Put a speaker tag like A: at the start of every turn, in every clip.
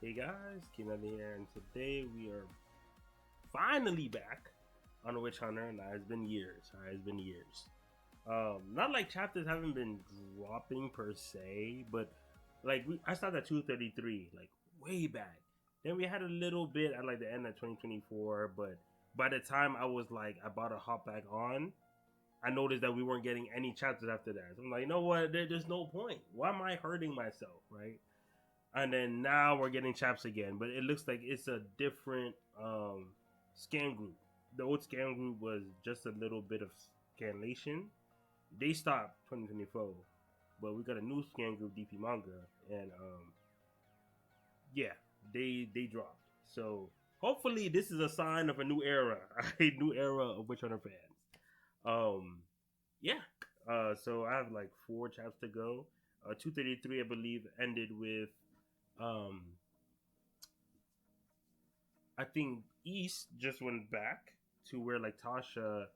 A: Hey guys, Keenan here, and today we are finally back on Witch Hunter. And it's been years. It's been years. Not like chapters haven't been dropping per se, but I started at 233, like way back. Then we had a little bit at like the end of 2024, but by the time I was like about to hop back on, I noticed that we weren't getting any chapters after that. So I'm like, you know what? There's no point. Why am I hurting myself, right? And then now we're getting chaps again, but it looks like it's a different scan group. The old scan group was just a little bit of scanlation. They stopped 2024, but we got a new scan group, DP Manga, and yeah, they dropped. So hopefully this is a sign of a new era, a new era of Witch Hunter fans. Um, yeah. So I have like four chaps to go. 233, I believe, ended with um I think East just went back to where like Tasha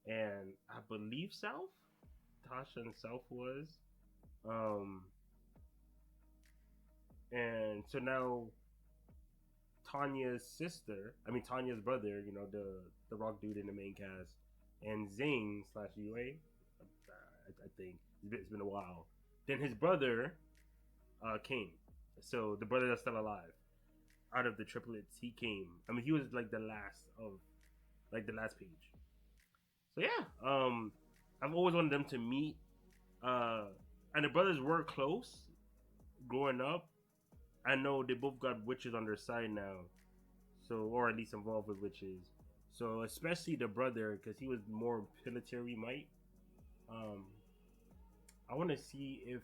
A: and I believe South, Tasha and South was, um, and so now Tanya's sister, I mean Tanya's brother, you know the rock dude in the main cast, and Xing slash UA, I think it's been a while. Then his brother came, so the brother that's still alive out of the triplets, he came. I mean, he was like the last of like the last page. So yeah, I've always wanted them to meet. Uh, and the brothers were close growing up. I know they both got witches on their side now, so or at least involved with witches. So especially the brother, because he was more military might. Um, I want to see if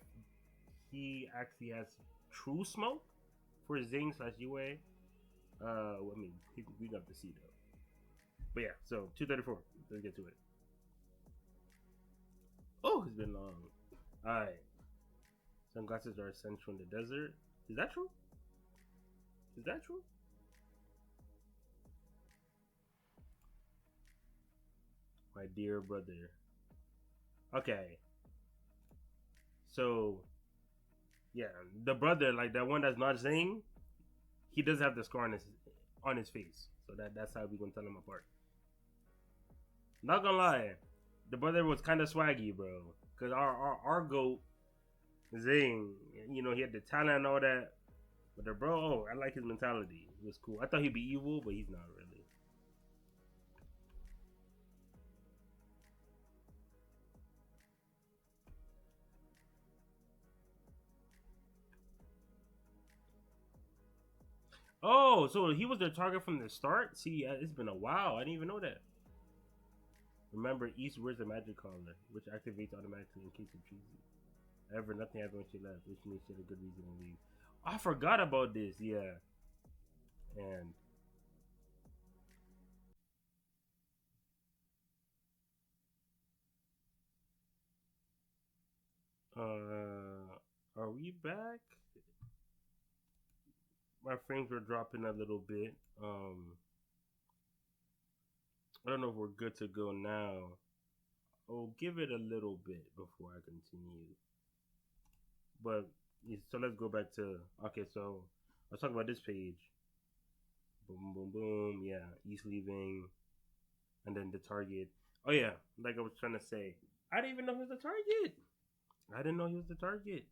A: he actually has true smoke for Zing slash UA. I mean, we got to see though. But yeah, so 234. Let's get to it. Oh, it's been long. All right. Sunglasses are essential in the desert. Is that true? Is that true? My dear brother. Okay. So, yeah, the brother, like that one that's not Zing, he does have the scar on his face. So that's how we gonna tell him apart. Not gonna lie, the brother was kind of swaggy, bro. Cause our goat Zing, you know, he had the talent and all that. But the bro, oh, I like his mentality. It was cool. I thought he'd be evil, but he's not really. Oh, so he was their target from the start? See, it's been a while. I didn't even know that. Remember, East wears a magic collar, which activates automatically in case of treason. However, nothing happened when she left, which means she had a good reason to leave. I forgot about this, yeah. And are we back? My frames were dropping a little bit. I don't know if we're good to go now. I'll give it a little bit before I continue. But so let's go back to okay. So let's talk about this page. Boom, boom, boom. Yeah, East leaving, and then the target. Oh yeah, like I was trying to say, I didn't even know he was the target. I didn't know he was the target.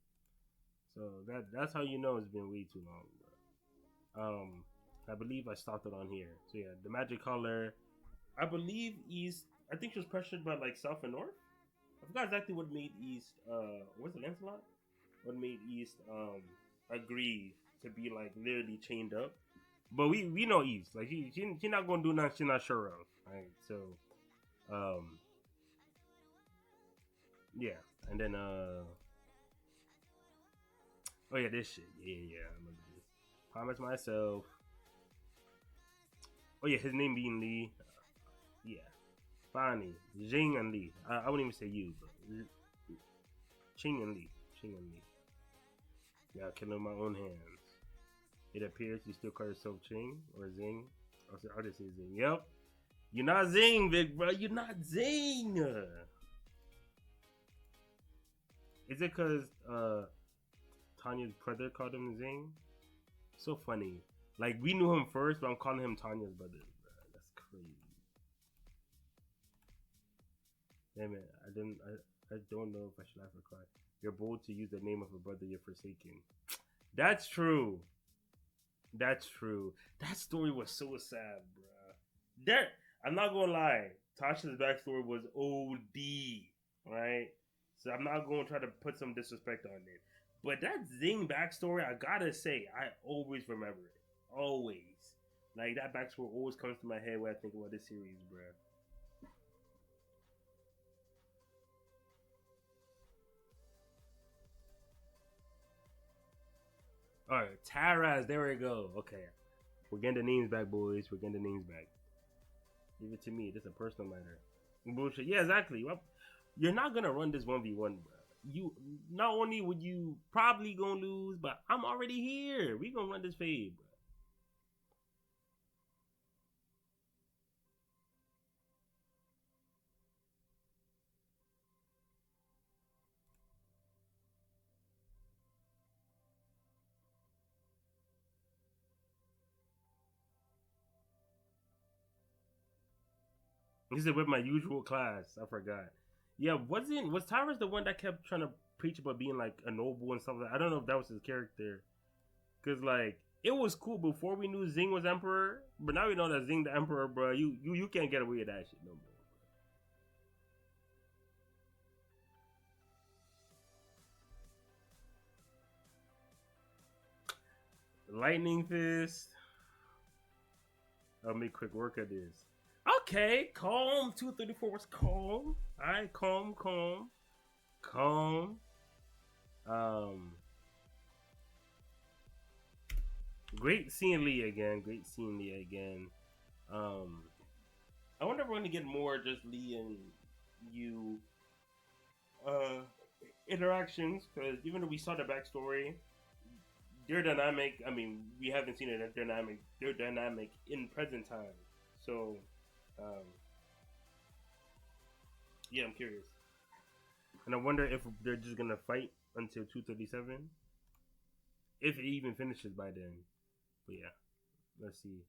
A: So that's how you know it's been way too long, bro. I believe I stopped it on here. So yeah, the magic color. I believe East. I think she was pressured by like South and North. I forgot exactly what made East. Was it Lancelot? What made East agree to be like literally chained up? But we know East. Like she not gonna do nothing she's not sure of. Right. So um yeah. And then oh yeah, this shit. Yeah, I remember this. Promise myself. Oh yeah, his name being Lee. Yeah. Finally. Jing and Lee. I wouldn't even say you, but Ching and Lee. Ching and Lee. Yeah, killing my own hands. It appears you still call yourself Ching or Zing. I'll just say Zing. Yep. You're not Zing, big bro. You're not Zing. Is it because Tanya's brother called him Zing? So funny. Like we knew him first, but I'm calling him Tanya's brother. Bruh. That's crazy. Damn it. I don't know if I should laugh or cry. You're bold to use the name of a brother you're forsaken. That's true. That's true. That story was so sad, bruh. That I'm not gonna lie. Tasha's backstory was OD, right? So I'm not gonna try to put some disrespect on it. But that Zing backstory, I gotta say, I always remember it. Always. Like that backstory always comes to my head when I think about this series, bruh. Alright, Taraz, there we go. Okay. We're getting the names back, boys. We're getting the names back. Give it to me. This is a personal matter. Bullshit. Yeah, exactly. Well, you're not gonna run this 1v1, bro. You not only would you probably gonna lose, but I'm already here. We gonna run this fade, bro. This is with my usual class. I forgot. Yeah, was Tyrus the one that kept trying to preach about being like a noble and stuff like that? I don't know if that was his character. Cause like it was cool before we knew Zing was emperor, but now we know that Zing the emperor, bro. You can't get away with that shit no more. Lightning fist. I'll make quick work of this. Okay, calm. 234 was calm. Alright, calm, calm, calm. Um, great seeing Lee again. Great seeing Lee again. Um, I wonder if we're gonna get more just Lee and you uh interactions because even though we saw the backstory, their dynamic. I mean, we haven't seen it dynamic. Their dynamic in present time. So, um, yeah, I'm curious, and I wonder if they're just gonna fight until 237, if it even finishes by then. But yeah, let's see,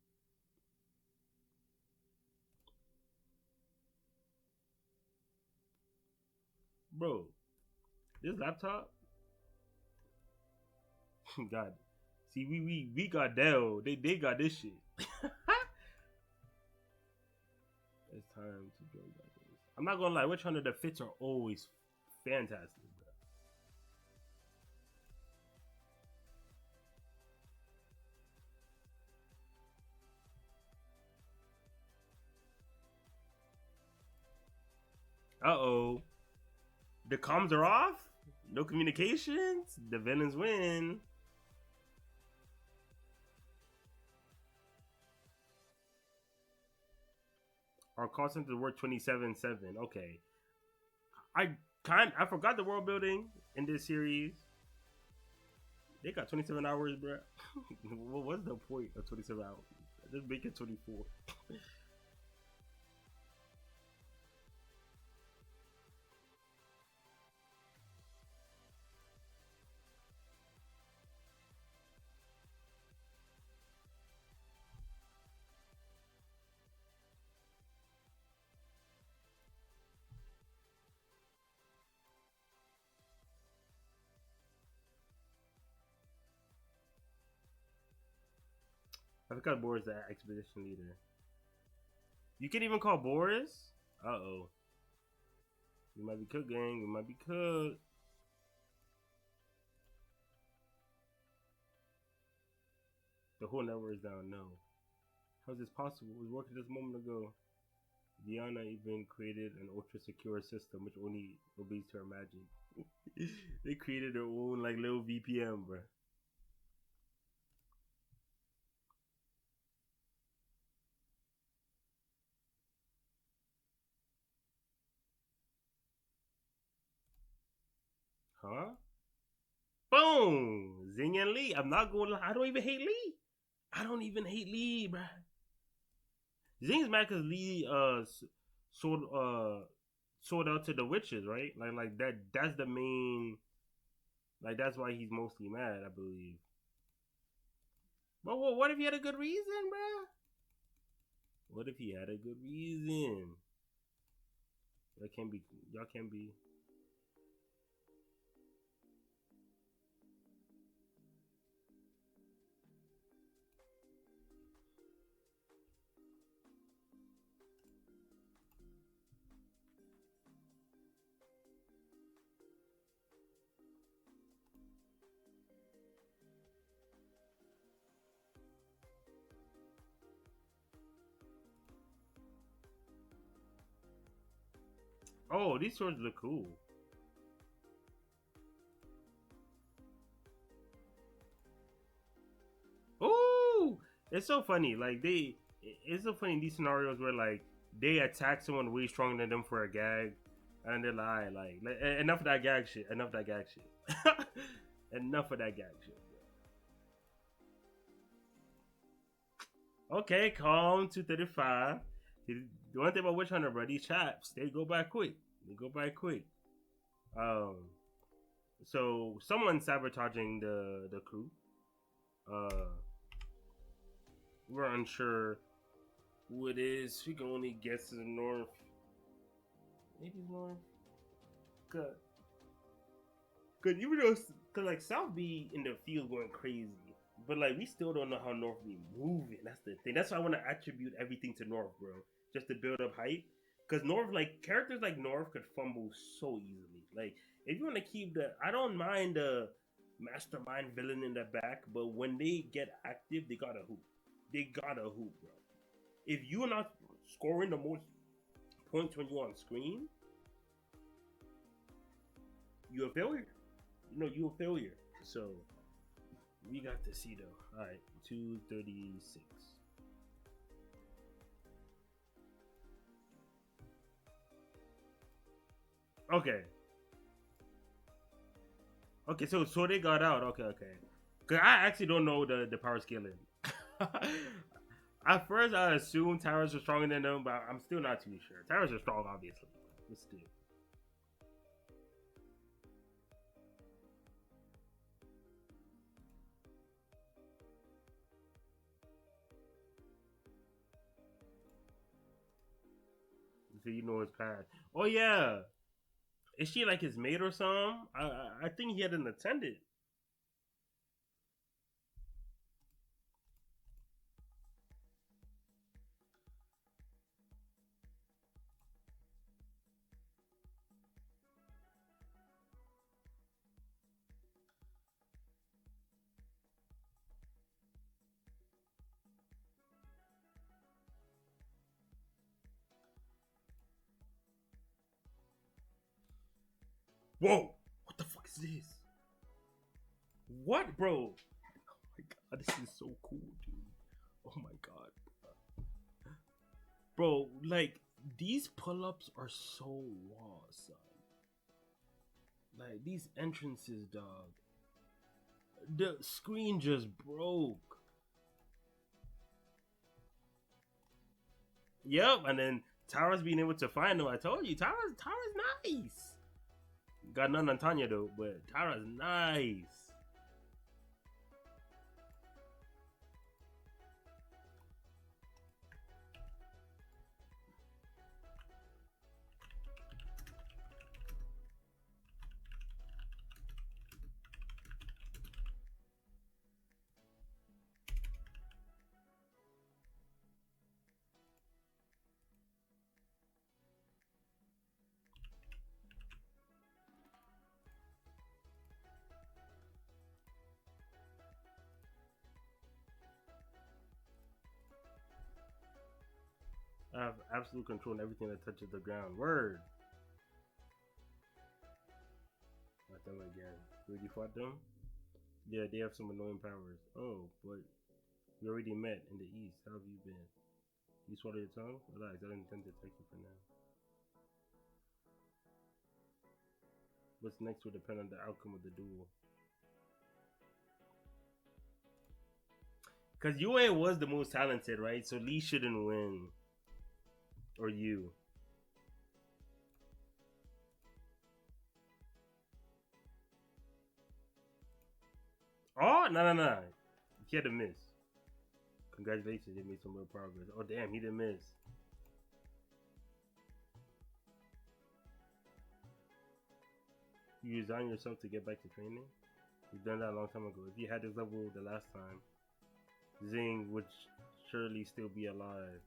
A: bro. This laptop, God. See, we got Dell. They got this shit. It's time to go back. I'm not gonna lie. Which one of the fits are always fantastic, bro. Uh oh. The comms are off. No communications. The villains win. Our call center work 27/7. Okay. I forgot the world building in this series. They got 27 hours, bro. What's the point of 27 hours? Just make it 24. I forgot Boris the expedition leader. You can even call Boris? Uh oh. We might be cooked, gang. We might be cooked. The whole network is down. No. How is this possible? It was working just a moment ago. Diana even created an ultra secure system which only obeys to her magic. They created their own like little VPN, bro. Huh? Boom! Zing and Lee. I'm not going to lie. I don't even hate Lee. I don't even hate Lee, bro. Zing's mad because Lee sold sold out to the witches, right? Like that. That's the main. Like that's why he's mostly mad, I believe. But what if he had a good reason, bruh? What if he had a good reason? Y'all can't be. Y'all can't be. Oh, these swords look cool. Oh, it's so funny. Like it's so funny in these scenarios where like they attack someone way stronger than them for a gag, and they're enough of that gag shit. Enough of that gag shit. Enough of that gag shit. Okay, calm 235. The one thing about Witch Hunter, bro, these chaps, they go by quick. They go by quick. Um, so someone's sabotaging the crew. Uh, we're unsure who it is. We can only guess to the north. Maybe north. Good. Cause even though, cause like South be in the field going crazy, but like we still don't know how North be moving. That's the thing. That's why I want to attribute everything to North, bro, just to build up hype. Cause North, like characters like North, could fumble so easily. Like if you want to keep I don't mind the mastermind villain in the back, but when they get active, they gotta hoop. They gotta hoop, bro. If you're not scoring the most points when you're on screen, you're a failure. You're a failure. So we got to see though. All right, 236. Okay. Okay, so they got out. Okay. Cause I actually don't know the power scaling. At first, I assumed towers are stronger than them, but I'm still not too sure. Towers are strong, obviously. But still. So you know his past. Oh yeah, is she like his mate or something? I think he had an attendant. Whoa! What the fuck is this? What, bro? Oh my god, this is so cool, dude. Oh my god, bro. Like these pull-ups are so raw, son. Like these entrances, dog. The screen just broke. Yep, and then Tara's being able to find him. I told you, Tara's nice. Got none on Tanya though, but Tara's nice. I have absolute control on everything that touches the ground. Word. Fought them again. You already fought them? Yeah, they have some annoying powers. Oh, but we already met in the east. How have you been? You swallow your tongue? Relax, I don't intend to attack you for now. What's next will depend on the outcome of the duel. Because Yue was the most talented, right? So Lee shouldn't win. Or you. Oh, no. He had a miss. Congratulations, they made some real progress. Oh damn, he didn't miss. You resign yourself to get back to training? You've done that a long time ago. If you had this level the last time, Xing would surely still be alive.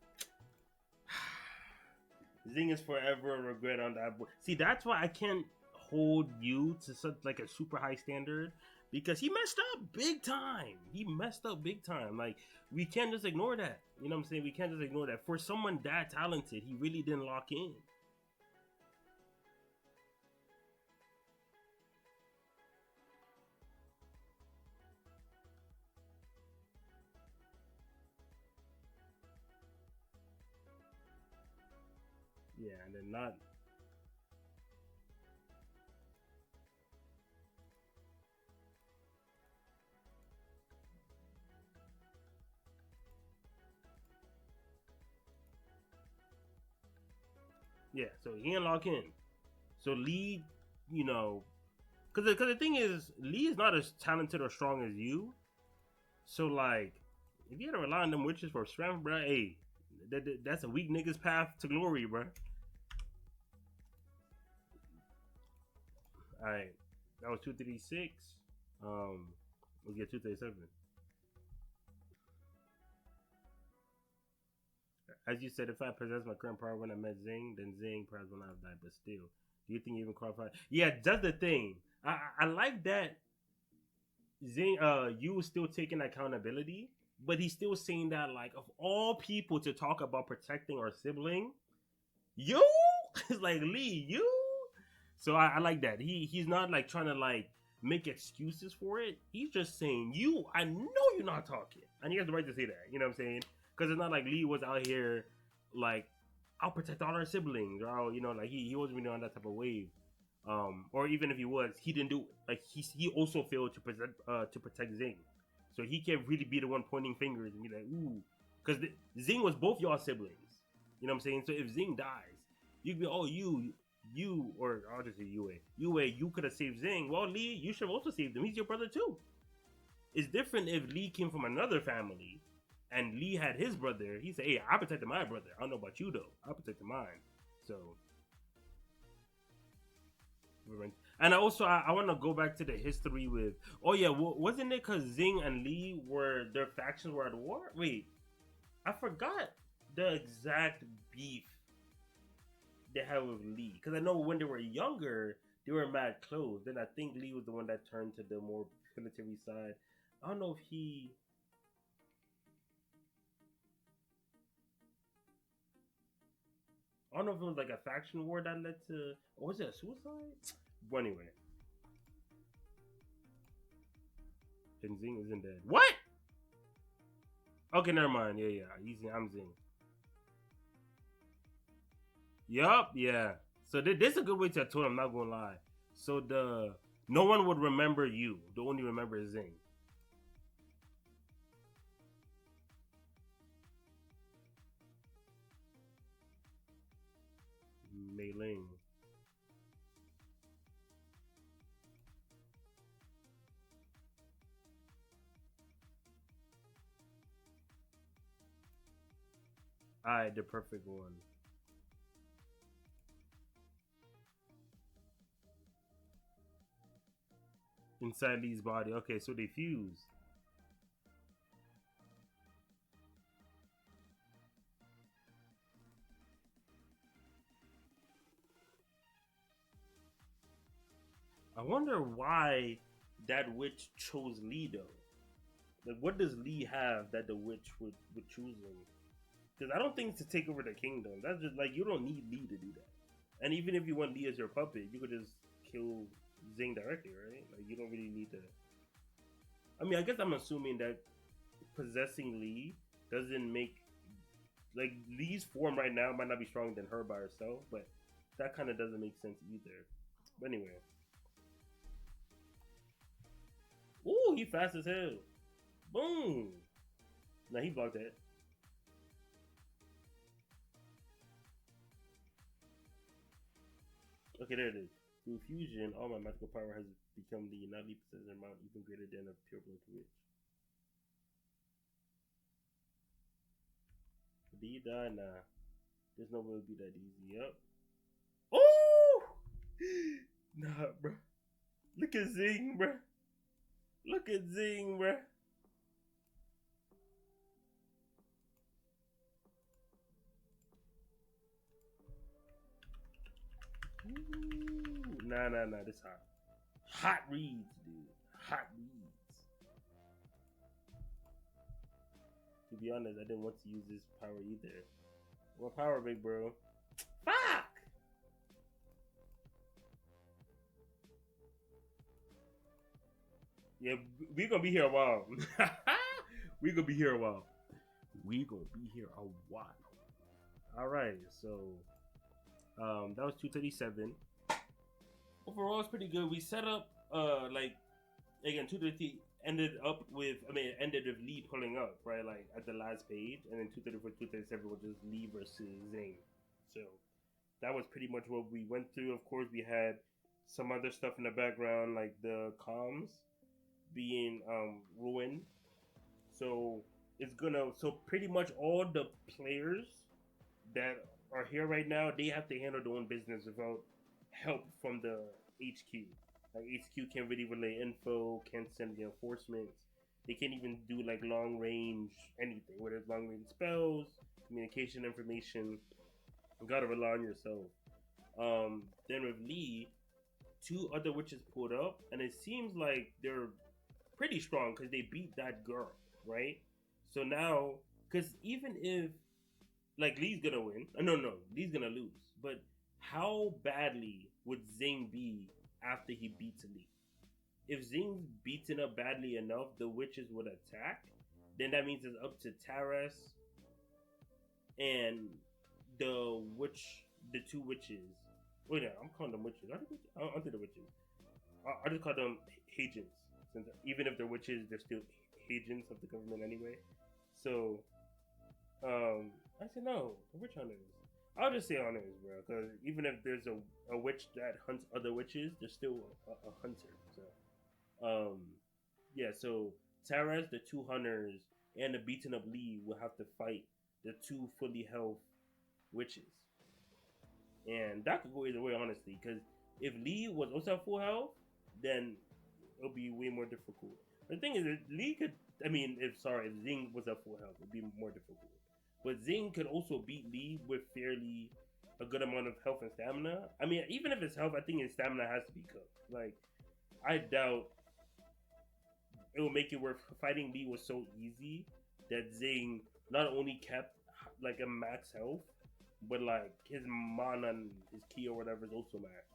A: Xing is forever a regret on that. See, that's why I can't hold you to such like a super high standard, because he messed up big time. He messed up big time. Like, we can't just ignore that. You know what I'm saying? We can't just ignore that. For someone that talented, he really didn't lock in. Yeah, and then not. Yeah, so he didn't lock in. So Lee, you know, because the thing is, Lee is not as talented or strong as you. So like, if you had to rely on them witches for strength, bro, hey, that's a weak nigga's path to glory, bro. All right, that was 236. Let's get 237. As you said, if I possess my current power when I met Xing, then Xing perhaps will not have died. But still, do you think you even qualify? Yeah, that's the thing. I like that Zing, you still taking accountability, but he's still saying that, like, of all people to talk about protecting our sibling, you. It's like, Lee, you. So I like that. He's not like trying to like make excuses for it. He's just saying, you. I know you're not talking, and he has the right to say that. You know what I'm saying? Because it's not like Lee was out here like, I'll protect all our siblings, or I'll, like he wasn't really on that type of wave. Or even if he was, he didn't do it. Like, he also failed to protect Xing, so he can't really be the one pointing fingers and be like, ooh, because Xing was both y'all siblings. You know what I'm saying? So if Xing dies, you can be, oh, you, or I'll just say you could have saved Xing. Well, Lee, you should have also saved him. He's your brother too. It's different if Lee came from another family and Lee had his brother. He said, hey, I protected my brother. I don't know about you though. I protected mine. So. And also, I want to go back to the history with. Oh yeah, wasn't it because Xing and Lee were their factions were at war? Wait, I forgot the exact beef they had with Lee, because I know when they were younger, they were mad close. Then I think Lee was the one that turned to the more military side. I don't know if he. I don't know if it was like a faction war that led to. Or was it a suicide? But anyway. And Xing isn't dead. What? Okay, never mind. Yeah. I'm Xing. Yup, yeah. So this is a good way to tell. I'm not gonna lie. So no one would remember you. The only remember is Xing. Mei Ling. Alright, the perfect one. Inside Lee's body. Okay, so they fuse. I wonder why that witch chose Lee though. Like, what does Lee have that the witch would choose him? Because I don't think it's to take over the kingdom. That's just like, you don't need Lee to do that. And even if you want Lee as your puppet, you could just kill Xing directly, right? Like, you don't really need to. I mean, I guess I'm assuming that possessing Lee doesn't make, like, Lee's form right now might not be stronger than her by herself, but that kind of doesn't make sense either. But anyway. Ooh, he fast as hell. Boom. Now he blocked that. Okay, there it is. Through fusion, all my magical power has become the innately possessed amount even greater than a pure blood witch. He died. Nah, there's no way it'll be that easy. Yep. Oh, nah, bro. Look at Xing, bro. Look at Xing, bro. Ooh. Nah. This hot. Hot reads, dude. Hot reads. To be honest, I didn't want to use this power either. What power, big bro? Fuck! Yeah, we gonna be here a while. We gonna be here a while. We gonna be here a while. All right, so that was 237. Overall, it's pretty good. We set up like again 230 ended up with it ended with Lee pulling up right like at the last page, and then 234 237 was just Lee versus Xing. So that was pretty much what we went through. Of course, we had some other stuff in the background like the comms being ruined. So it's gonna so pretty much all the players that are here right now, they have to handle their own business without help from the HQ. Like HQ can't really relay info, can't send the enforcements. They can't even do like long range anything, whether it's long range spells, communication information. You gotta rely on yourself. Then with Lee, two other witches pulled up, and it seems like they're pretty strong because they beat that girl, right? So now, because even if like Lee's gonna win, no, Lee's gonna lose. But how badly would Xing be after he beats Lee? If Xing's beaten up badly enough, the witches would attack. Then that means it's up to Taras and the two witches. Wait, I'm calling them witches. Aren't they the witches? I just call them agents. Since even if they're witches, they're still agents of the government anyway. So, I said no, witch hunters. I'll just say hunters, bro. Because even if there's a witch that hunts other witches, there's still a hunter. So, yeah. So Taras, the two hunters, and the beaten up Lee will have to fight the two fully health witches, and that could go either way, honestly. Because if Lee was also at full health, then it'll be way more difficult. The thing is, Lee could. If Xing was at full health, it'd be more difficult. But Xing could also beat Lee with fairly a good amount of health and stamina. Even if it's health, I think his stamina has to be cooked. Like, I doubt it will make it worth fighting Lee was so easy that Xing not only kept like a max health, but like his mana and his ki or whatever is also max.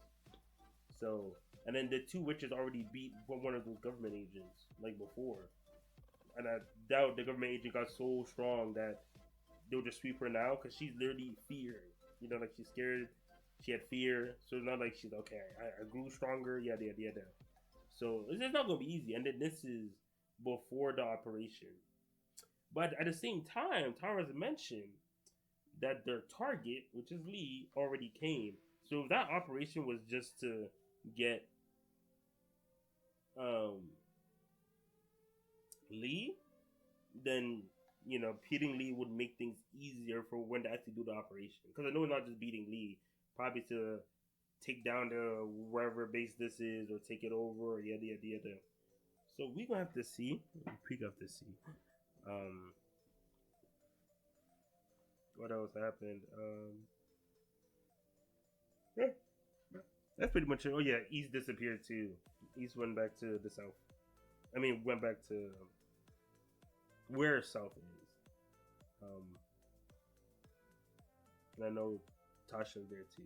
A: So, and then the two witches already beat one of those government agents like before. And I doubt the government agent got so strong that they'll just sweep her now because she's literally feared. Like she's scared. She had fear, so it's not like she's okay. I grew stronger. Yada. So it's not gonna be easy. And then this is before the operation. But at the same time, Tara's mentioned that their target, which is Lee, already came. So if that operation was just to get Lee, then beating Lee would make things easier for when to actually do the operation. Because I know it's not just beating Lee, probably to take down the wherever base this is or take it over or yada. So we gonna have to see. What else happened? Yeah, that's pretty much it. Oh yeah, East disappeared too. East went back to the south. Went back to where south is. And I know Tasha's there too.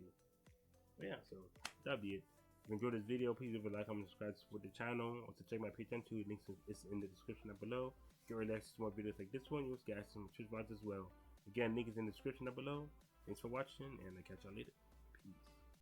A: But yeah, so that'll be it. If you enjoyed this video, please leave a like, comment, subscribe, support the channel. Also check my Patreon too. Links is in the description down below. Get ready to access more videos like this one. You'll get some Twitch mods as well. Again, link is in the description down below. Thanks for watching, and I'll catch y'all later.